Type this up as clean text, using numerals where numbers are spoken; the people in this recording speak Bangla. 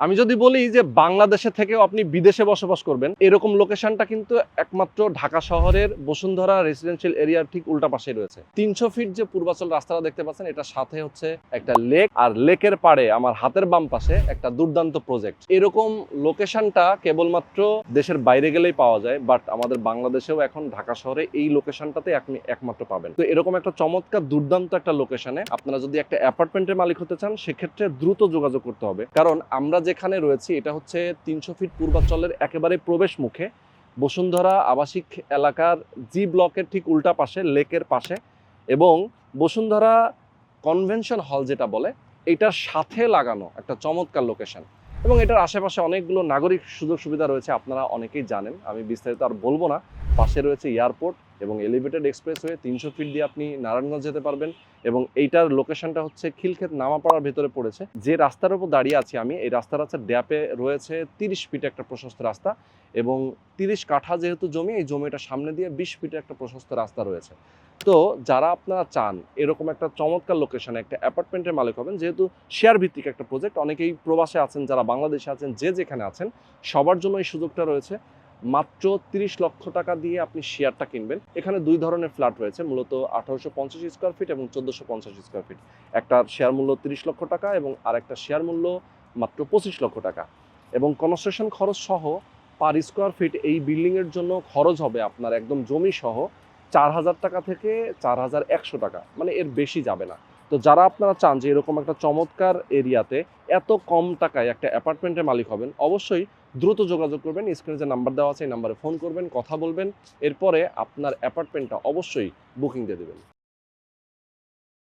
আমি যদি বলি যে বাংলাদেশে থেকেও আপনি বিদেশে বসবাস করবেন, এরকম লোকেশনটা কিন্তু একমাত্র ঢাকা শহরের বসুন্ধরা রেসিডেন্সিয়াল এরিয়ার ঠিক উল্টা পাশেই রয়েছে। ৩০০ ফিট যে পূর্বাচল রাস্তাটা দেখতে পাচ্ছেন, এটার সাথে হচ্ছে একটা লেক, আর লেকের পাড়ে আমার হাতের বাম পাশে একটা দুর্দান্ত প্রজেক্ট। এরকম লোকেশনটা কেবলমাত্র দেশের বাইরে গেলেই পাওয়া যায়, বাট আমাদের বাংলাদেশেও এখন ঢাকা শহরে এই লোকেশনটাতে আপনি একমাত্র পাবেন। তো এরকম একটা চমৎকার দুর্দান্ত একটা লোকেশনে আপনারা যদি একটা অ্যাপার্টমেন্টের মালিক হতে চান, সেক্ষেত্রে দ্রুত যোগাযোগ করতে হবে। কারণ আমরা যেখানে রয়েছি এটা হচ্ছে ৩০০ ফিট পূর্বাচলের একেবারে প্রবেশ মুখে, বসুন্ধরা আবাসিক এলাকার জি ব্লকের ঠিক উল্টা পাশে, লেকের পাশে, এবং বসুন্ধরা কনভেনশন হল যেটা বলে, এটার সাথে লাগানো একটা চমৎকার লোকেশন। এবং এটার আশেপাশে অনেকগুলো নাগরিক সুযোগ সুবিধা রয়েছে, আপনারা অনেকেই জানেন, আমি বিস্তারিত আর বলবো না। পাশে রয়েছে এয়ারপোর্ট এবং এলিভেটেড এক্সপ্রেসওয়ে, ৩০০ ফিট দিয়ে আপনি নারায়ণগঞ্জ যেতে পারবেন। এবং এইটার লোকেশনটা হচ্ছে খিলক্ষেত নামাপাড়ার ভেতরে পড়েছে। যে রাস্তার উপর দাঁড়িয়ে আছি আমি, এই রাস্তার হচ্ছে ড্যাপে রয়েছে ৩০ ফিট একটা প্রশস্ত রাস্তা, এবং ৩০ কাঠা যেহেতু জমি, এই জমিটা সামনে দিয়ে ২০ ফিটের একটা প্রশস্ত রাস্তা রয়েছে। তো যারা আপনারা চান এরকম একটা চমৎকার লোকেশনে একটা অ্যাপার্টমেন্টের মালিক হবেন, যেহেতু শেয়ার ভিত্তিক একটা প্রজেক্ট, অনেকেই প্রবাসে আছেন, যারা বাংলাদেশে আছেন, যে যেখানে আছেন সবার জন্য এই সুযোগটা রয়েছে। মাত্র ৩০ লক্ষ টাকা দিয়ে আপনি শেয়ারটা কিনবেন। এখানে দুই ধরনের ফ্ল্যাট রয়েছে, মূলত ১৮৫০ স্কোয়ার ফিট এবং ১৪৫০ স্কোয়ার ফিট। একটা শেয়ার মূল্য ৩০ লক্ষ টাকা এবং আরেকটা শেয়ার মূল্য মাত্র ২৫ লক্ষ টাকা। এবং কনস্ট্রাকশন খরচ সহ পার স্কোয়ার ফিট এই বিল্ডিংয়ের জন্য খরচ হবে আপনার একদম জমি সহ ৪,০০০ টাকা থেকে ৪,১০০ টাকা, মানে এর বেশি যাবে না। তো যারা আপনারা চান যে এরকম একটা চমৎকার এরিয়াতে এত কম টাকায় একটা অ্যাপার্টমেন্টের মালিক হবেন, অবশ্যই দ্রুত যোগাযোগ করবেন। স্ক্রিনে যে নাম্বার দেওয়া আছে এই নাম্বারে ফোন করবেন, কথা বলবেন, এরপরে আপনার অ্যাপার্টমেন্টটা অবশ্যই বুকিং দিয়ে দেবেন।